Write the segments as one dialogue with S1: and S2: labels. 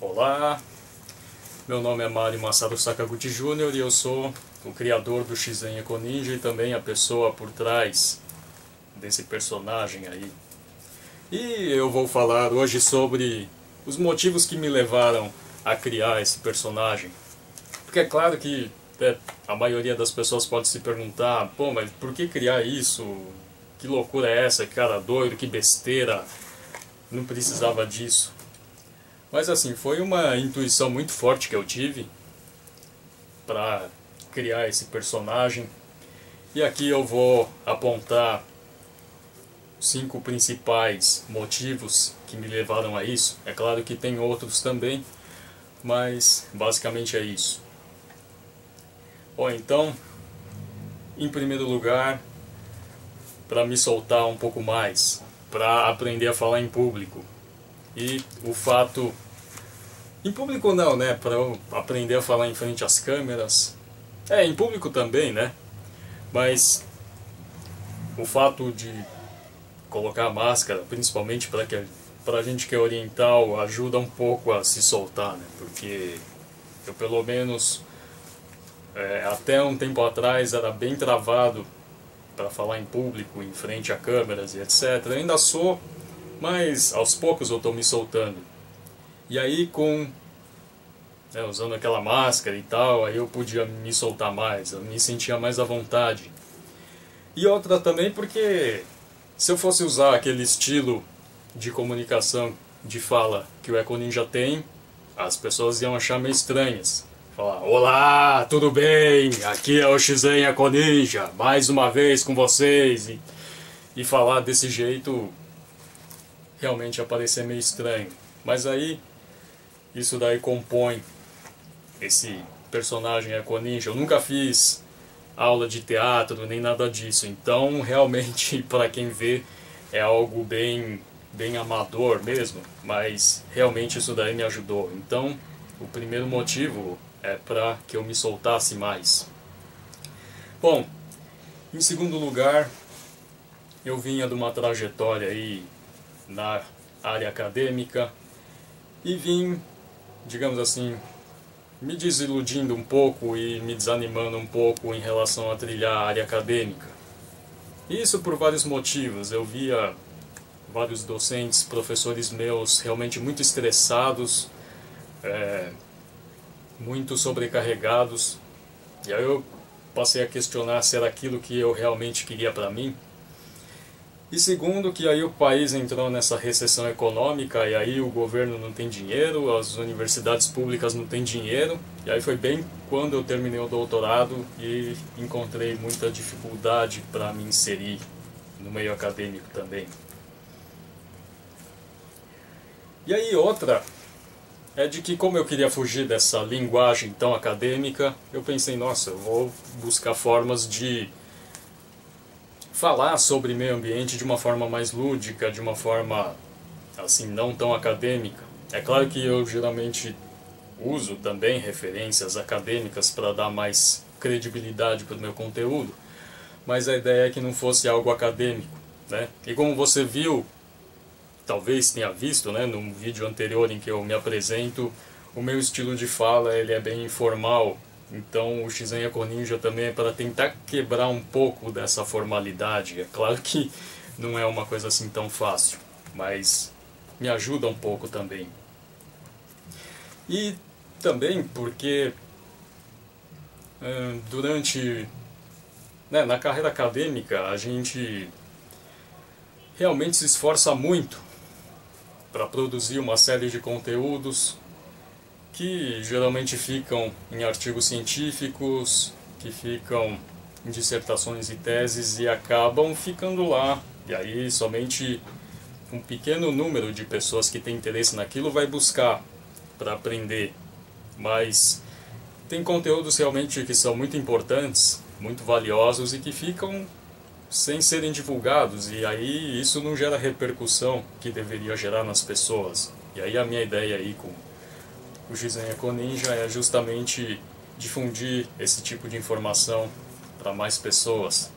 S1: Olá, meu nome é Mário Masaru Sakaguchi Jr. e eu sou o criador do Shizen Eco Ninja e também a pessoa por trás desse personagem aí. E eu vou falar hoje sobre os motivos que me levaram a criar esse personagem. Porque é claro que a maioria das pessoas pode se perguntar, pô, mas por que criar isso? Que loucura é essa? Que cara doido, que besteira, não precisava disso. Mas assim, foi uma intuição muito forte que eu tive para criar esse personagem. E aqui eu vou apontar 5 principais motivos que me levaram a isso. É claro que tem outros também, mas basicamente é isso. Bom, então, em primeiro lugar, para me soltar um pouco mais, para aprender a falar em público. E o fato... Em público não, né? Para eu aprender a falar em frente às câmeras. Em público também, né? Mas o fato de colocar a máscara, principalmente para a gente que é oriental, ajuda um pouco a se soltar, né? Porque eu pelo menos até um tempo atrás era bem travado para falar em público, em frente a câmeras e etc. Eu ainda sou, mas aos poucos eu estou me soltando. E aí usando aquela máscara e tal, aí eu podia me soltar mais, eu me sentia mais à vontade. E outra também porque se eu fosse usar aquele estilo de comunicação, de fala que o Eco Ninja tem, as pessoas iam achar meio estranhas. Falar, olá, tudo bem? Aqui é o Shizen Eco Ninja, mais uma vez com vocês. E falar desse jeito realmente ia parecer meio estranho. Mas aí, isso daí compõe esse personagem Eco Ninja. Eu nunca fiz aula de teatro nem nada disso, então realmente para quem vê é algo bem amador mesmo, mas realmente isso daí me ajudou. Então o primeiro motivo é para que eu me soltasse mais. Bom, em segundo lugar, eu vinha de uma trajetória aí na área acadêmica e vim, digamos assim, me desiludindo um pouco e me desanimando um pouco em relação a trilhar a área acadêmica. Isso por vários motivos. Eu via vários docentes, professores meus realmente muito estressados, muito sobrecarregados. E aí eu passei a questionar se era aquilo que eu realmente queria para mim. E segundo, que aí o país entrou nessa recessão econômica e aí o governo não tem dinheiro, as universidades públicas não têm dinheiro. E aí foi bem quando eu terminei o doutorado e encontrei muita dificuldade para me inserir no meio acadêmico também. E aí outra é de que como eu queria fugir dessa linguagem tão acadêmica, eu pensei, nossa, eu vou buscar formas de falar sobre meio ambiente de uma forma mais lúdica, de uma forma assim não tão acadêmica. É claro que eu geralmente uso também referências acadêmicas para dar mais credibilidade para o meu conteúdo, mas a ideia é que não fosse algo acadêmico, né? E como você viu, talvez tenha visto, né, num vídeo anterior em que eu me apresento, o meu estilo de fala ele é bem informal. Então o Shizen Eco Ninja também é para tentar quebrar um pouco dessa formalidade. É claro que não é uma coisa assim tão fácil, mas me ajuda um pouco também. E também porque na carreira acadêmica a gente realmente se esforça muito para produzir uma série de conteúdos que geralmente ficam em artigos científicos, que ficam em dissertações e teses e acabam ficando lá. E aí somente um pequeno número de pessoas que tem interesse naquilo vai buscar para aprender. Mas tem conteúdos realmente que são muito importantes, muito valiosos e que ficam sem serem divulgados. E aí isso não gera repercussão que deveria gerar nas pessoas. E aí a minha ideia aí com o Shizen Eco Ninja é justamente difundir esse tipo de informação para mais pessoas.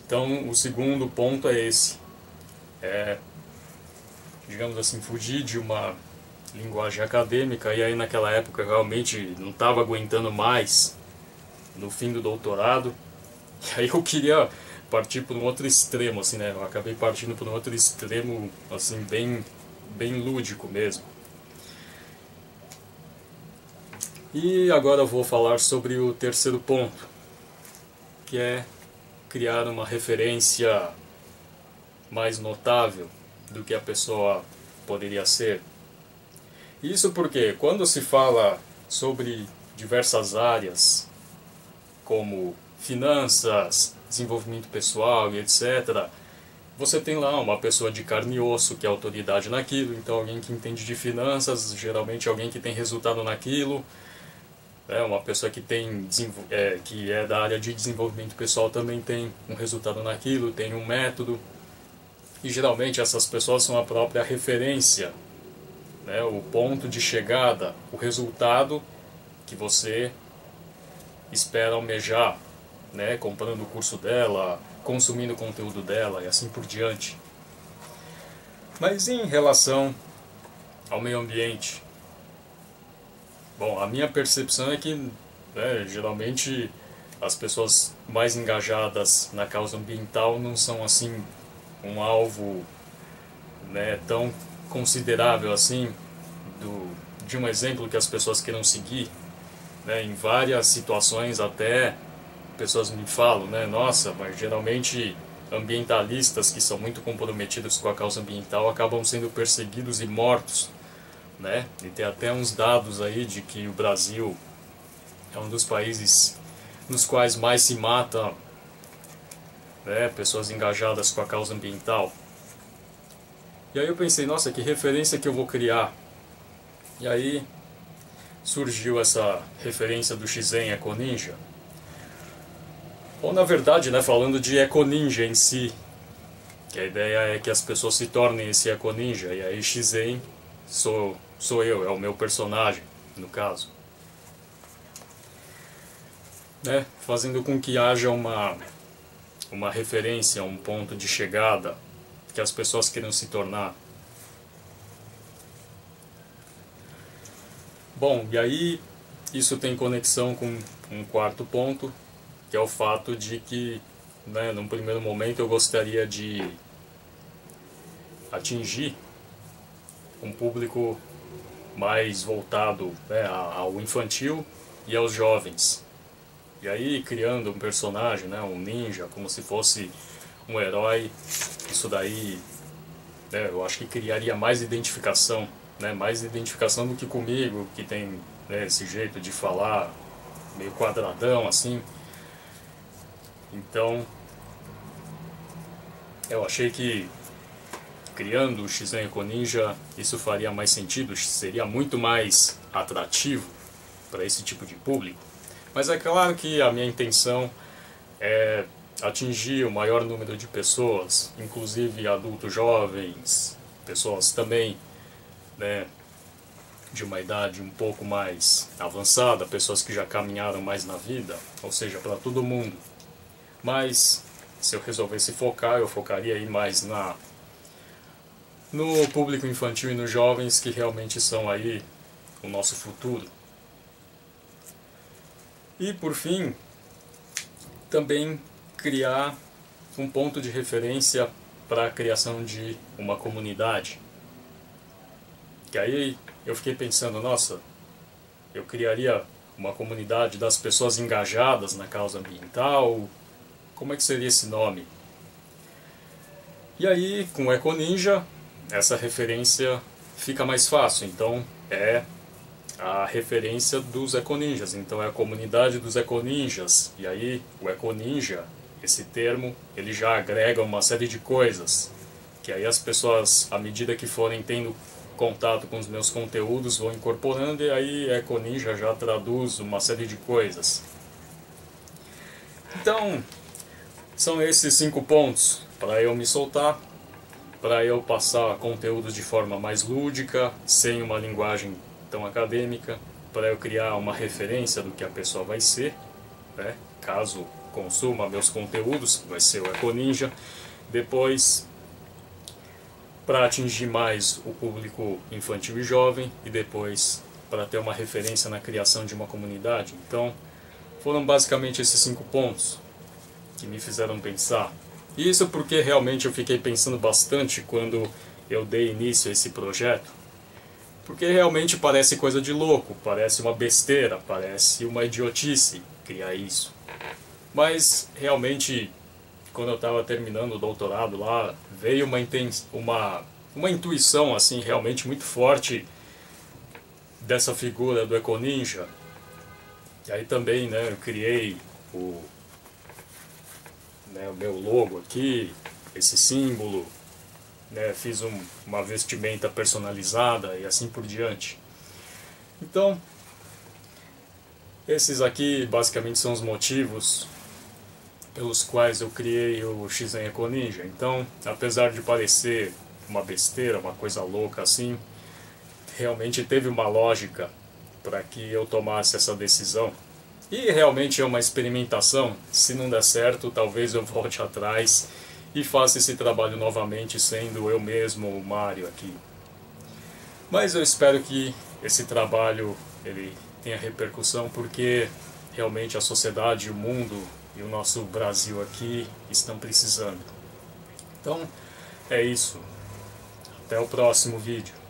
S1: Então, o segundo ponto é esse. Digamos assim, fugir de uma linguagem acadêmica, e aí naquela época eu realmente não estava aguentando mais no fim do doutorado, e aí eu queria partir para um outro extremo, assim, né? Eu acabei partindo para um outro extremo, assim, bem lúdico mesmo. E agora eu vou falar sobre o terceiro ponto, que é criar uma referência mais notável do que a pessoa poderia ser. Isso porque quando se fala sobre diversas áreas, como finanças, desenvolvimento pessoal e etc., você tem lá uma pessoa de carne e osso que é autoridade naquilo, então alguém que entende de finanças, geralmente alguém que tem resultado naquilo, uma pessoa que que é da área de desenvolvimento pessoal também tem um resultado naquilo, tem um método, e geralmente essas pessoas são a própria referência, né, o ponto de chegada, o resultado que você espera almejar, né, comprando o curso dela, consumindo o conteúdo dela e assim por diante. Mas em relação ao meio ambiente, bom, a minha percepção é que, né, geralmente as pessoas mais engajadas na causa ambiental não são assim um alvo, né, tão considerável assim de um exemplo que as pessoas queiram seguir, né, em várias situações até pessoas me falam, né, nossa, mas geralmente ambientalistas que são muito comprometidos com a causa ambiental acabam sendo perseguidos e mortos, né? E tem até uns dados aí de que o Brasil é um dos países nos quais mais se matam, né, pessoas engajadas com a causa ambiental. E aí eu pensei, nossa, que referência que eu vou criar? E aí surgiu essa referência do Shizen Econinja. Ou na verdade, né, falando de Econinja em si, que a ideia é que as pessoas se tornem esse Econinja, e aí Shizen sou eu, é o meu personagem, no caso. Né, fazendo com que haja uma referência, um ponto de chegada que as pessoas queiram se tornar. Bom, e aí isso tem conexão com um quarto ponto, que é o fato de que, né, num primeiro momento eu gostaria de atingir um público mais voltado, né, ao infantil e aos jovens. E aí criando um personagem, né, um ninja, como se fosse um herói, isso daí, né, eu acho que criaria mais identificação, né, mais identificação do que comigo, que tem, né, esse jeito de falar meio quadradão assim. Então eu achei que criando o Shizen Econinja isso faria mais sentido, seria muito mais atrativo para esse tipo de público. Mas é claro que a minha intenção é atingir o maior número de pessoas, inclusive adultos jovens, pessoas também, né, de uma idade um pouco mais avançada, pessoas que já caminharam mais na vida, ou seja, para todo mundo. Mas se eu resolvesse focar, eu focaria aí mais no público infantil e nos jovens, que realmente são aí o nosso futuro. E por fim, também criar um ponto de referência para a criação de uma comunidade. Que aí eu fiquei pensando, nossa, eu criaria uma comunidade das pessoas engajadas na causa ambiental, como é que seria esse nome? E aí, com o Econinja, essa referência fica mais fácil, então é a referência dos Econinjas, então é a comunidade dos Econinjas, e aí o Econinja, esse termo, ele já agrega uma série de coisas, que aí as pessoas, à medida que forem tendo contato com os meus conteúdos, vão incorporando, e aí Econinja já traduz uma série de coisas. Então, são esses 5 pontos para eu me soltar, para eu passar conteúdos de forma mais lúdica, sem uma linguagem tão acadêmica, para eu criar uma referência do que a pessoa vai ser, né? Caso consuma meus conteúdos, vai ser o Econinja. Depois, para atingir mais o público infantil e jovem e depois para ter uma referência na criação de uma comunidade. Então, foram basicamente esses 5 pontos que me fizeram pensar. E isso porque realmente eu fiquei pensando bastante quando eu dei início a esse projeto. Porque realmente parece coisa de louco, parece uma besteira, parece uma idiotice criar isso. Mas realmente, quando eu estava terminando o doutorado lá, veio uma intuição assim realmente muito forte dessa figura do Econinja. E aí também, né, eu criei o meu logo aqui, esse símbolo, né, fiz uma vestimenta personalizada e assim por diante. Então, esses aqui basicamente são os motivos pelos quais eu criei o Shizen Econinja. Então, apesar de parecer uma besteira, uma coisa louca assim, realmente teve uma lógica para que eu tomasse essa decisão. E realmente é uma experimentação. Se não der certo, talvez eu volte atrás e faça esse trabalho novamente, sendo eu mesmo o Mário aqui. Mas eu espero que esse trabalho ele tenha repercussão, porque realmente a sociedade, o mundo e o nosso Brasil aqui estão precisando. Então, é isso. Até o próximo vídeo.